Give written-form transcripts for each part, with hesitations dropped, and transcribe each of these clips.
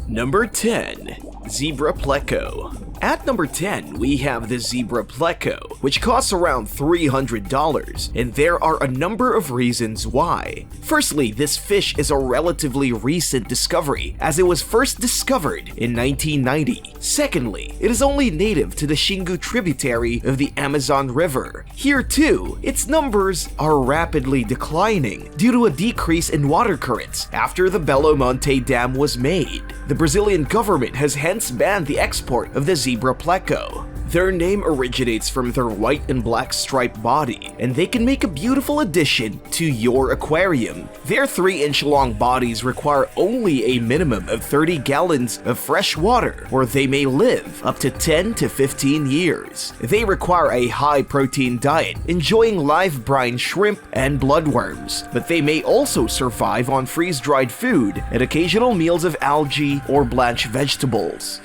Number 10. Zebra Plecto. At number 10, we have the Zebra Plecto, which costs around $300, and there are a number of reasons why. Firstly, this fish is a relatively recent discovery, as it was first discovered in 1990. Secondly, it is only native to the Xingu tributary of the Amazon River. Here too, its numbers are rapidly declining due to a decrease in water currents after the Belo Monte Dam was made. The Brazilian government has hence banned the export of the Zebra Plecto. Their name originates from their white and black striped body, and they can make a beautiful addition to your aquarium. Their 3-inch long bodies require only a minimum of 30 gallons of fresh water, or they may live up to 10 to 15 years. They require a high-protein diet, enjoying live brine shrimp and bloodworms, but they may also survive on freeze-dried food and occasional meals of algae or blanched vegetables.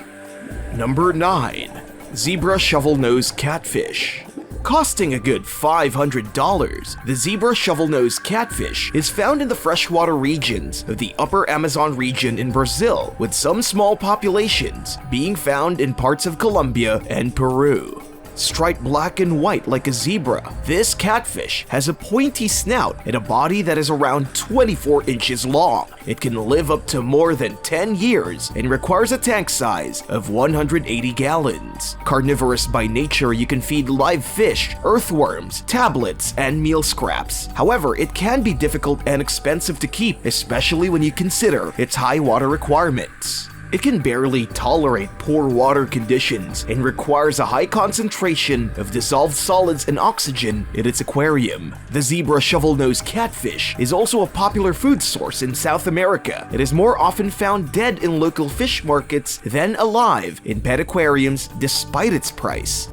Number 9. Zebra Shovelnose Catfish. Costing a good $500, the Zebra Shovelnose Catfish is found in the freshwater regions of the Upper Amazon region in Brazil, with some small populations being found in parts of Colombia and Peru. Striped black and white like a zebra, this catfish has a pointy snout and a body that is around 24 inches long. It can live up to more than 10 years and requires a tank size of 180 gallons. Carnivorous by nature, you can feed live fish, earthworms, tablets, and meal scraps. However, it can be difficult and expensive to keep, especially when you consider its high water requirements. It can barely tolerate poor water conditions and requires a high concentration of dissolved solids and oxygen in its aquarium. The Zebra Shovelnose Catfish is also a popular food source in South America. It is more often found dead in local fish markets than alive in pet aquariums despite its price.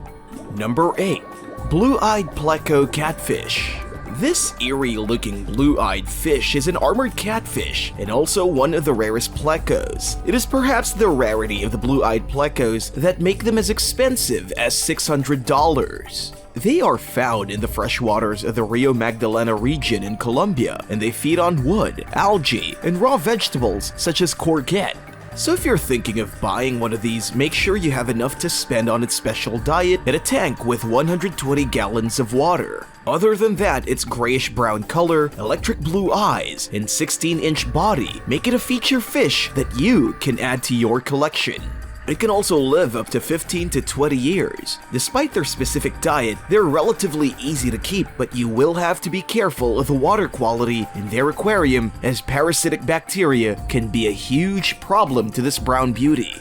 Number 8. Blue-Eyed Pleco Catfish. This eerie-looking blue-eyed fish is an armored catfish and also one of the rarest plecos. It is perhaps the rarity of the blue-eyed plecos that make them as expensive as $600. They are found in the freshwaters of the Rio Magdalena region in Colombia, and they feed on wood, algae, and raw vegetables such as courgette. So if you're thinking of buying one of these, make sure you have enough to spend on its special diet and a tank with 120 gallons of water. Other than that, its grayish-brown color, electric blue eyes, and 16-inch body make it a feature fish that you can add to your collection. It can also live up to 15 to 20 years. Despite their specific diet, they're relatively easy to keep, but you will have to be careful of the water quality in their aquarium, as parasitic bacteria can be a huge problem to this brown beauty.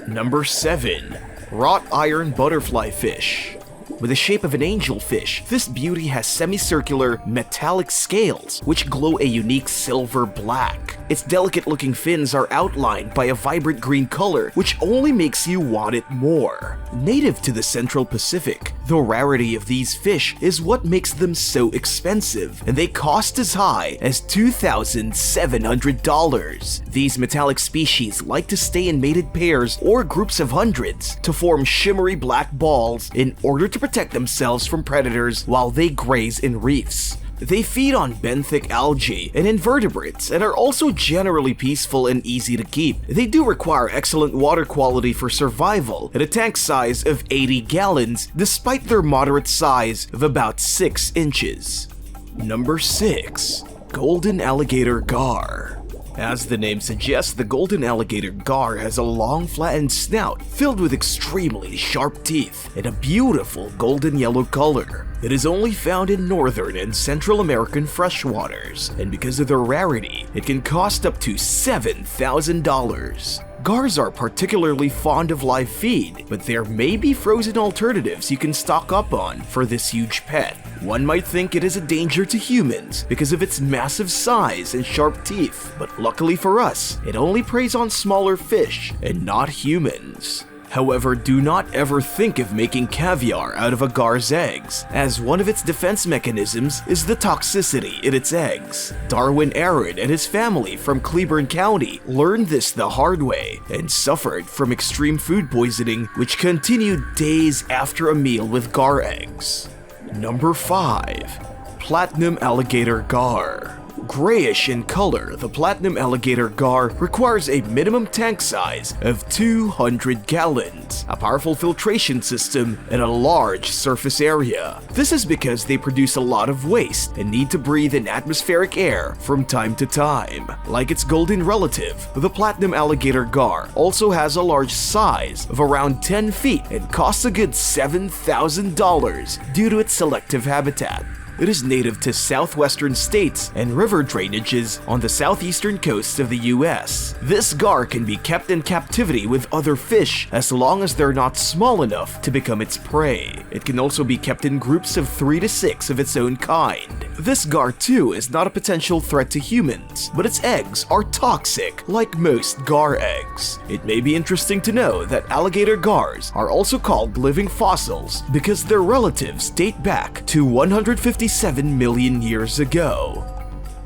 Number 7. Wrought Iron Butterfly Fish. With the shape of an angelfish, this beauty has semicircular, metallic scales which glow a unique silver black. Its delicate-looking fins are outlined by a vibrant green color, which only makes you want it more. Native to the Central Pacific, the rarity of these fish is what makes them so expensive, and they cost as high as $2,700. These metallic species like to stay in mated pairs or groups of hundreds to form shimmery black balls in order to protect themselves from predators while they graze in reefs. They feed on benthic algae and invertebrates and are also generally peaceful and easy to keep. They do require excellent water quality for survival at a tank size of 80 gallons despite their moderate size of about 6 inches. Number 6. Golden Alligator Gar. As the name suggests, the golden alligator gar has a long flattened snout filled with extremely sharp teeth and a beautiful golden yellow color. It is only found in northern and Central American freshwaters, and because of their rarity, it can cost up to $7,000. Gars are particularly fond of live feed, but there may be frozen alternatives you can stock up on for this huge pet. One might think it is a danger to humans because of its massive size and sharp teeth, but luckily for us, it only preys on smaller fish and not humans. However, do not ever think of making caviar out of a gar's eggs, as one of its defense mechanisms is the toxicity in its eggs. Darwin Aaron and his family from Cleburne County learned this the hard way and suffered from extreme food poisoning, which continued days after a meal with gar eggs. Number 5. Platinum Alligator Gar. grayish in color, the Platinum Alligator Gar requires a minimum tank size of 200 gallons, a powerful filtration system, and a large surface area. This is because they produce a lot of waste and need to breathe in atmospheric air from time to time. Like its golden relative, the Platinum Alligator Gar also has a large size of around 10 feet and costs a good $7,000 due to its selective habitat. It is native to southwestern states and river drainages on the southeastern coast of the US. This gar can be kept in captivity with other fish as long as they're not small enough to become its prey. It can also be kept in groups of 3 to 6 of its own kind. This gar too is not a potential threat to humans, but its eggs are toxic like most gar eggs. It may be interesting to know that alligator gars are also called living fossils because their relatives date back to 157 million years ago.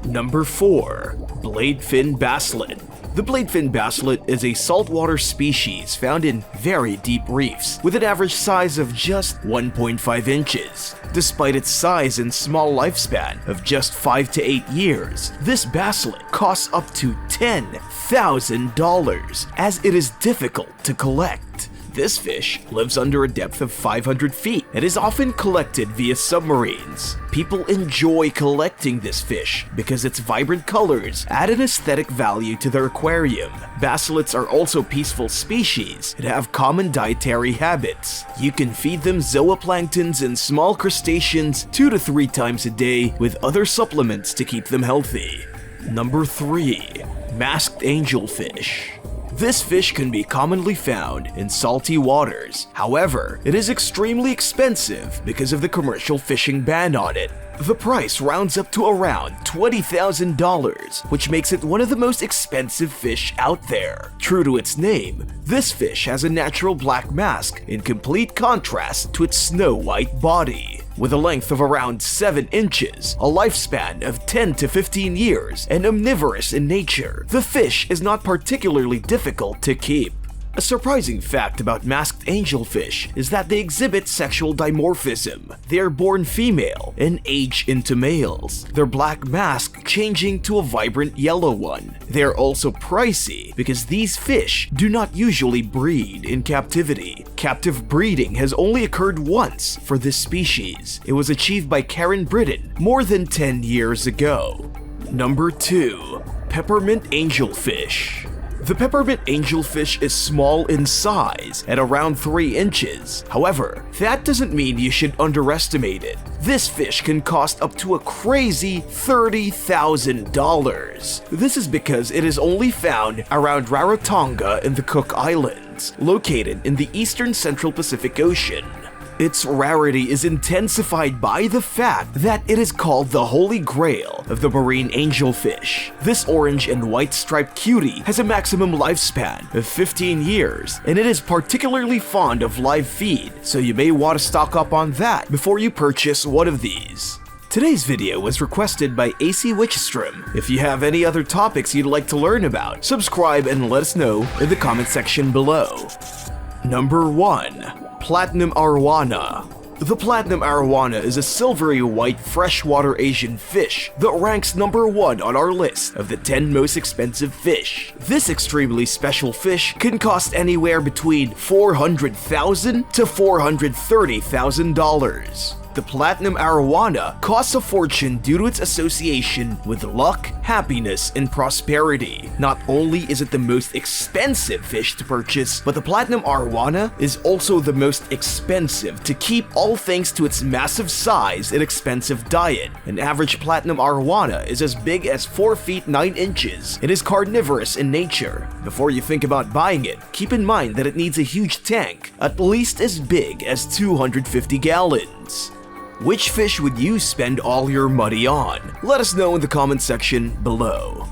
Number 4. Bladefin basslet. The bladefin basslet is a saltwater species found in very deep reefs with an average size of just 1.5 inches. Despite its size and small lifespan of just 5 to 8 years, this basslet costs up to $10,000 as it is difficult to collect. This fish lives under a depth of 500 feet and is often collected via submarines. People enjoy collecting this fish because its vibrant colors add an aesthetic value to their aquarium. Basslets are also peaceful species and have common dietary habits. You can feed them zooplanktons and small crustaceans 2 to 3 times a day with other supplements to keep them healthy. Number 3. Masked angelfish. This fish can be commonly found in salty waters. However, it is extremely expensive because of the commercial fishing ban on it. The price rounds up to around $20,000, which makes it one of the most expensive fish out there. True to its name, this fish has a natural black mask in complete contrast to its snow-white body. With a length of around 7 inches, a lifespan of 10 to 15 years, and omnivorous in nature, the fish is not particularly difficult to keep. A surprising fact about masked angelfish is that they exhibit sexual dimorphism. They are born female and age into males, their black mask changing to a vibrant yellow one. They are also pricey because these fish do not usually breed in captivity. Captive breeding has only occurred once for this species. It was achieved by Karen Britton more than 10 years ago. Number 2. Peppermint angelfish. The peppermint angelfish is small in size at around 3 inches. However, that doesn't mean you should underestimate it. This fish can cost up to a crazy $30,000. This is because it is only found around Rarotonga in the Cook Islands, located in the eastern Central Pacific Ocean. Its rarity is intensified by the fact that it is called the Holy Grail of the marine angelfish. This orange and white striped cutie has a maximum lifespan of 15 years, and it is particularly fond of live feed, so you may want to stock up on that before you purchase one of these. Today's video was requested by AC Witchstrom. If you have any other topics you'd like to learn about, subscribe and let us know in the comment section below. Number 1. Platinum Arowana. The Platinum Arowana is a silvery white freshwater Asian fish that ranks number 1 on our list of the 10 most expensive fish. This extremely special fish can cost anywhere between $400,000 to $430,000. The Platinum Arowana costs a fortune due to its association with luck, happiness, and prosperity. Not only is it the most expensive fish to purchase, but the Platinum Arowana is also the most expensive to keep, all thanks to its massive size and expensive diet. An average Platinum Arowana is as big as 4 feet 9 inches and is carnivorous in nature. Before you think about buying it, keep in mind that it needs a huge tank, at least as big as 250 gallons. Which fish would you spend all your money on? Let us know in the comment section below.